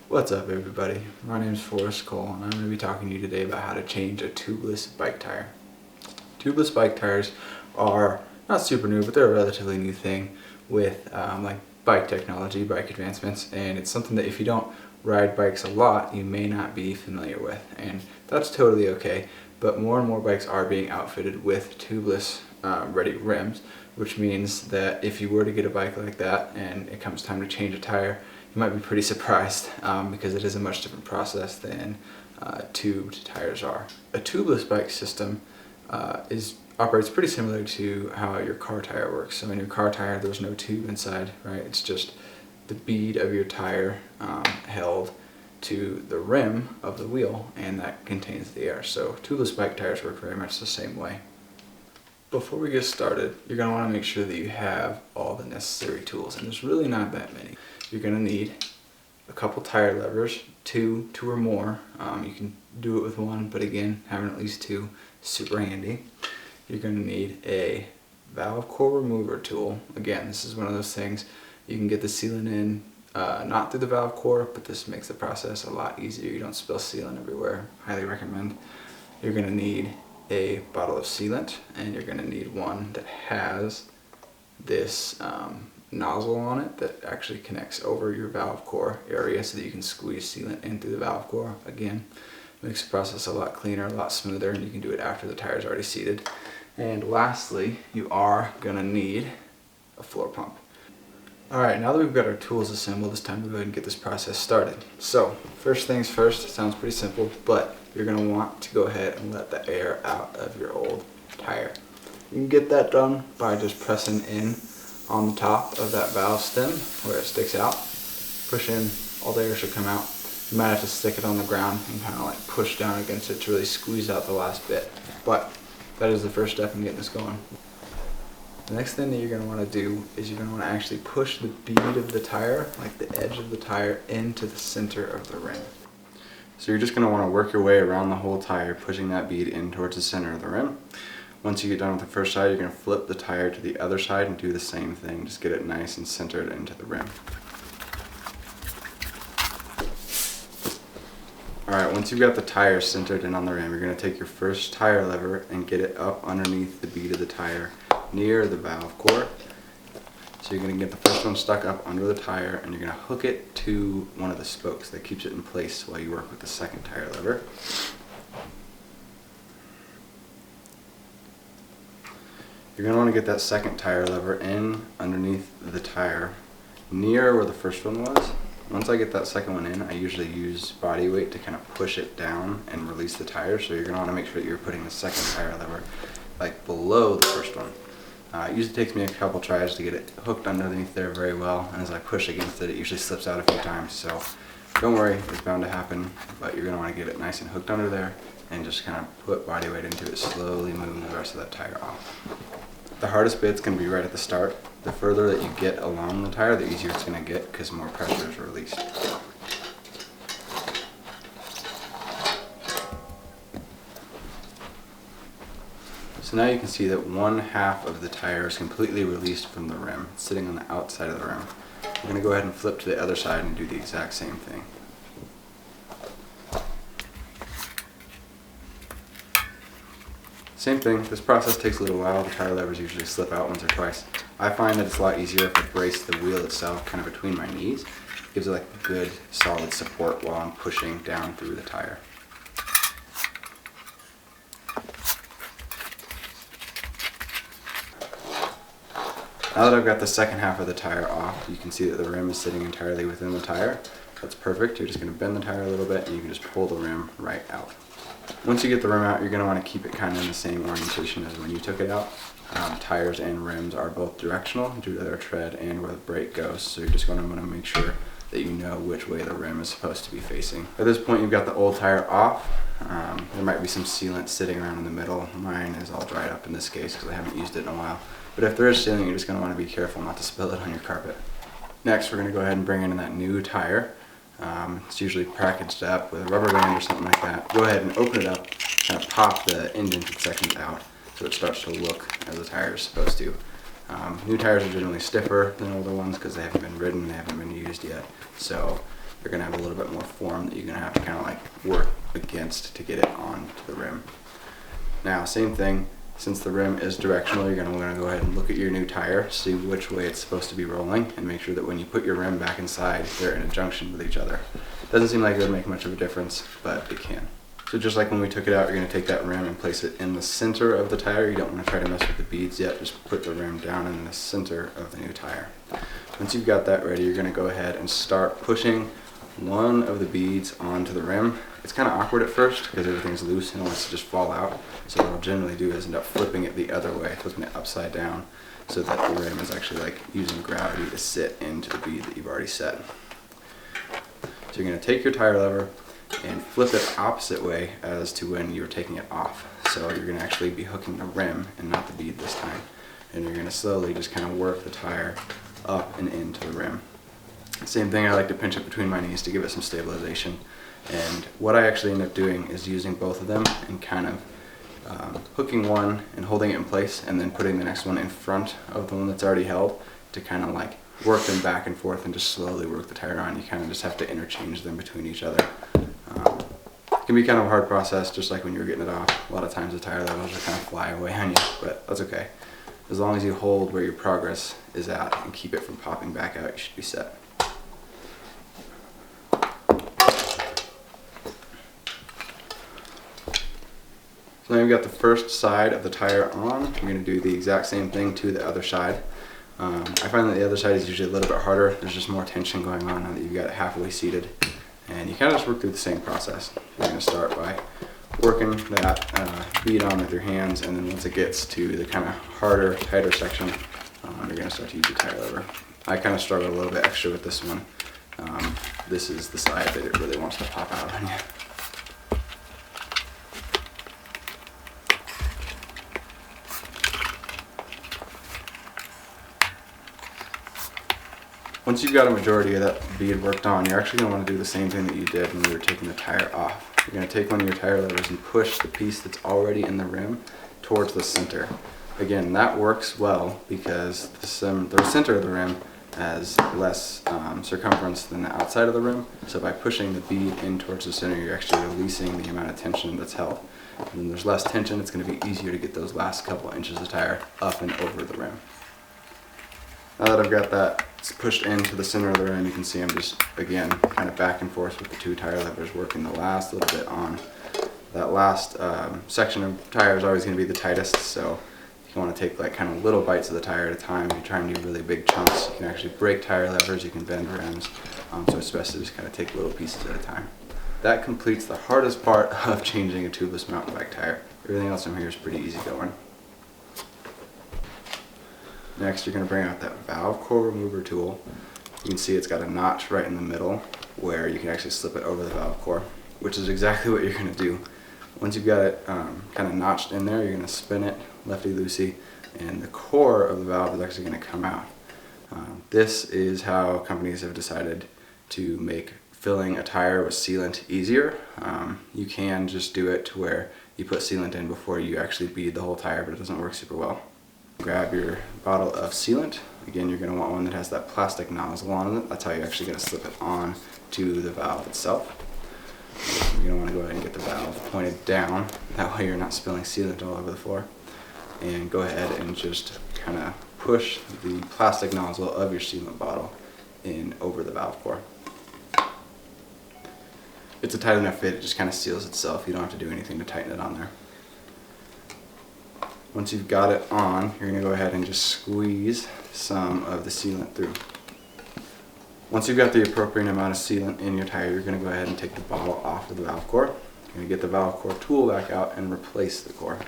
What's up everybody? My name is Forrest Cole and I'm going to be talking to you today about how to change a tubeless bike tire. Tubeless bike tires are not super new, but they're a relatively new thing with like bike technology, bike advancements, and it's something that if you don't ride bikes a lot, you may not be familiar with, and that's totally okay. But more and more bikes are being outfitted with tubeless ready rims, which means that if you were to get a bike like that and it comes time to change a tire, you might be pretty surprised because it is a much different process than tubed tires are. A tubeless bike system operates pretty similar to how your car tire works. So in your car tire, there's no tube inside, right? It's just the bead of your tire held to the rim of the wheel, and that contains the air. So tubeless bike tires work very much the same way. Before we get started, you're going to want to make sure that you have all the necessary tools, and there's really not that many. You're going to need a couple tire levers, two or more. You can do it with one, but again, having at least two is super handy. You're going to need a valve core remover tool. Again, this is one of those things you can get the sealant in not through the valve core, but this makes the process a lot easier. You don't spill sealant everywhere. Highly recommend. You're going to need a bottle of sealant, and you're going to need one that has this nozzle on it that actually connects over your valve core area so that you can squeeze sealant in through the valve core. Again, makes the process a lot cleaner, a lot smoother, and you can do it after the tire is already seated. And lastly, you are going to need a floor pump. Alright, now that we've got our tools assembled, it's time to go ahead and get this process started. So, first things first, it sounds pretty simple, but you're going to want to go ahead and let the air out of your old tire. You can get that done by just pressing in on the top of that valve stem where it sticks out. Push in, all the air should come out. You might have to stick it on the ground and kind of like push down against it to really squeeze out the last bit. But that is the first step in getting this going. The next thing that you're going to want to do is you're going to want to actually push the bead of the tire, like the edge of the tire, into the center of the rim. So you're just going to want to work your way around the whole tire, pushing that bead in towards the center of the rim. Once you get done with the first side, you're going to flip the tire to the other side and do the same thing. Just get it nice and centered into the rim. Alright, once you've got the tire centered in on the rim, you're going to take your first tire lever and get it up underneath the bead of the tire near the valve core. So you're going to get the first one stuck up under the tire, and you're going to hook it to one of the spokes that keeps it in place while you work with the second tire lever. You're going to want to get that second tire lever in underneath the tire near where the first one was. Once I get that second one in, I usually use body weight to kind of push it down and release the tire. So you're going to want to make sure that you're putting the second tire lever like below the first one. It usually takes me a couple tries to get it hooked underneath there very well, and as I push against it, it usually slips out a few times. So don't worry, it's bound to happen, but you're going to want to get it nice and hooked under there and just kind of put body weight into it, slowly moving the rest of that tire off. The hardest bit's going to be right at the start. The further that you get along the tire, the easier it's going to get because more pressure is released. So now you can see that one half of the tire is completely released from the rim. It's sitting on the outside of the rim. We're going to go ahead and flip to the other side and do the exact same thing. Same thing, this process takes a little while. The tire levers usually slip out once or twice. I find that it's a lot easier if I brace the wheel itself kind of between my knees. It gives it like a good solid support while I'm pushing down through the tire. Now that I've got the second half of the tire off, you can see that the rim is sitting entirely within the tire. That's perfect. You're just going to bend the tire a little bit and you can just pull the rim right out. Once you get the rim out, you're going to want to keep it kind of in the same orientation as when you took it out. Tires and rims are both directional due to their tread and where the brake goes, so you're just going to want to make sure that you know which way the rim is supposed to be facing. At this point, you've got the old tire off. There might be some sealant sitting around in the middle. Mine is all dried up in this case because I haven't used it in a while. But if there is sealant, you're just going to want to be careful not to spill it on your carpet. Next, we're going to go ahead and bring in that new tire. It's usually packaged up with a rubber band or something like that. Go ahead and open it up, kind of pop the indented sections out so it starts to look as the tire is supposed to. New tires are generally stiffer than older ones because they haven't been ridden, they haven't been used yet. So they're going to have a little bit more form that you're going to have to kind of like work against to get it onto the rim. Now, same thing, since the rim is directional, you're going to want to go ahead and look at your new tire, see which way it's supposed to be rolling, and make sure that when you put your rim back inside, they're in a junction with each other. Doesn't seem like it would make much of a difference, but it can. So just like when we took it out, you're going to take that rim and place it in the center of the tire. You don't want to try to mess with the beads yet, just put the rim down in the center of the new tire. Once you've got that ready, you're going to go ahead and start pushing one of the beads onto the rim. It's kind of awkward at first because everything's loose and it wants to just fall out. So what I'll generally do is end up flipping it the other way, flipping it upside down, so that the rim is actually like using gravity to sit into the bead that you've already set. So you're going to take your tire lever and flip it opposite way as to when you were taking it off. So you're going to actually be hooking the rim and not the bead this time. And you're going to slowly just kind of work the tire up and into the rim. Same thing, I like to pinch it between my knees to give it some stabilization. And what I actually end up doing is using both of them and kind of hooking one and holding it in place, and then putting the next one in front of the one that's already held to kind of like work them back and forth and just slowly work the tire on. You kind of just have to interchange them between each other. It can be kind of a hard process, just like when you were getting it off. A lot of times the tire levels will kind of fly away on you, but that's okay. As long as you hold where your progress is at and keep it from popping back out, you should be set. So now you've got the first side of the tire on. You're going to do the exact same thing to the other side. I find that the other side is usually a little bit harder. There's just more tension going on now that you've got it halfway seated. And you kind of just work through the same process. You're going to start by working that bead on with your hands, and then once it gets to the kind of harder, tighter section, you're going to start to use your tire lever. I kind of struggle a little bit extra with this one. This is the side that it really wants to pop out on you. Once you've got a majority of that bead worked on, you're actually going to want to do the same thing that you did when you were taking the tire off. You're going to take one of your tire levers and push the piece that's already in the rim towards the center. Again, that works well because the center of the rim has less circumference than the outside of the rim. So by pushing the bead in towards the center, you're actually releasing the amount of tension that's held. And when there's less tension, it's going to be easier to get those last couple inches of tire up and over the rim. Now that I've got that pushed into the center of the rim, you can see I'm just, again, kind of back and forth with the two tire levers, working the last little bit on. That last section of tire is always going to be the tightest, so you want to take like kind of little bites of the tire at a time. If you try and do really big chunks, you can actually break tire levers, you can bend rims, so it's best to just kind of take little pieces at a time. That completes the hardest part of changing a tubeless mountain bike tire. Everything else from here is pretty easy going. Next, you're going to bring out that valve core remover tool. You can see it's got a notch right in the middle where you can actually slip it over the valve core, which is exactly what you're going to do. Once you've got it kind of notched in there, you're going to spin it lefty-loosey, and the core of the valve is actually going to come out. This is how companies have decided to make filling a tire with sealant easier. You can just do it to where you put sealant in before you actually bead the whole tire, but it doesn't work super well. Grab your bottle of sealant. Again, you're going to want one that has that plastic nozzle on it. That's how you're actually going to slip it on to the valve itself. You're going to want to go ahead and get the valve pointed down. That way you're not spilling sealant all over the floor. And go ahead and just kind of push the plastic nozzle of your sealant bottle in over the valve core. It's a tight enough fit, it just kind of seals itself. You don't have to do anything to tighten it on there. Once you've got it on, you're going to go ahead and just squeeze some of the sealant through. Once you've got the appropriate amount of sealant in your tire, you're going to go ahead and take the bottle off of the valve core. You're going to get the valve core tool back out and replace the core.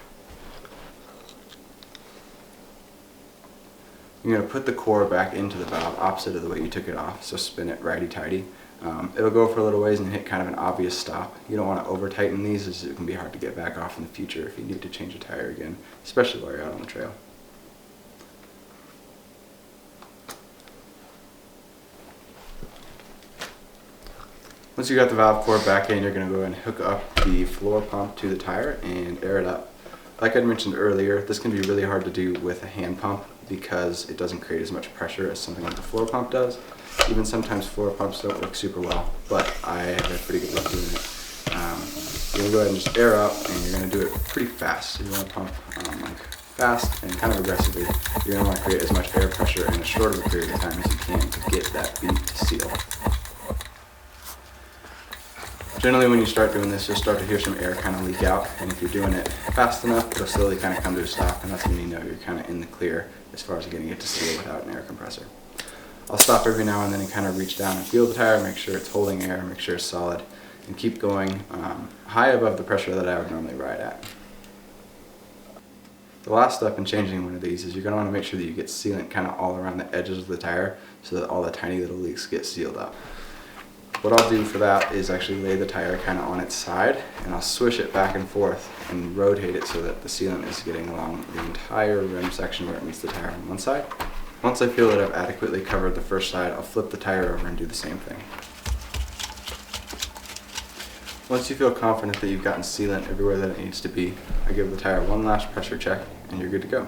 You're going to put the core back into the valve opposite of the way you took it off, so spin it righty-tighty. It'll go for a little ways and hit kind of an obvious stop. You don't want to over tighten these, as it can be hard to get back off in the future if you need to change a tire again, especially while you're out on the trail. Once you got the valve core back in, you're going to go ahead and hook up the floor pump to the tire and air it up. Like I mentioned earlier, this can be really hard to do with a hand pump because it doesn't create as much pressure as something like the floor pump does. Even sometimes floor pumps don't work super well, but I have had pretty good luck doing it. You're going to go ahead and just air up, and you're going to do it pretty fast. So you want to pump like fast and kind of aggressively. You're going to want to create as much air pressure in a short of a period of time as you can to get that bead to seal. Generally when you start doing this, you'll start to hear some air kind of leak out, and if you're doing it fast enough, it'll slowly kind of come to a stop, and that's when you know you're kind of in the clear as far as getting it to seal without an air compressor. I'll stop every now and then and kind of reach down and feel the tire, make sure it's holding air, make sure it's solid, and keep going high above the pressure that I would normally ride at. The last step in changing one of these is you're going to want to make sure that you get sealant kind of all around the edges of the tire so that all the tiny little leaks get sealed up. What I'll do for that is actually lay the tire kind of on its side, and I'll swish it back and forth and rotate it so that the sealant is getting along the entire rim section where it meets the tire on one side. Once I feel that I've adequately covered the first side, I'll flip the tire over and do the same thing. Once you feel confident that you've gotten sealant everywhere that it needs to be, I give the tire one last pressure check and you're good to go.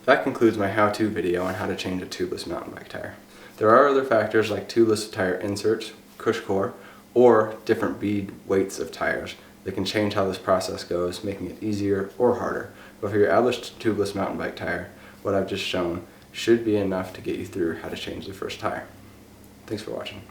That concludes my how-to video on how to change a tubeless mountain bike tire. There are other factors like tubeless tire inserts, cush core, or different bead weights of tires that can change how this process goes, making it easier or harder. But for your average tubeless mountain bike tire, what I've just shown should be enough to get you through how to change the first tire. Thanks for watching.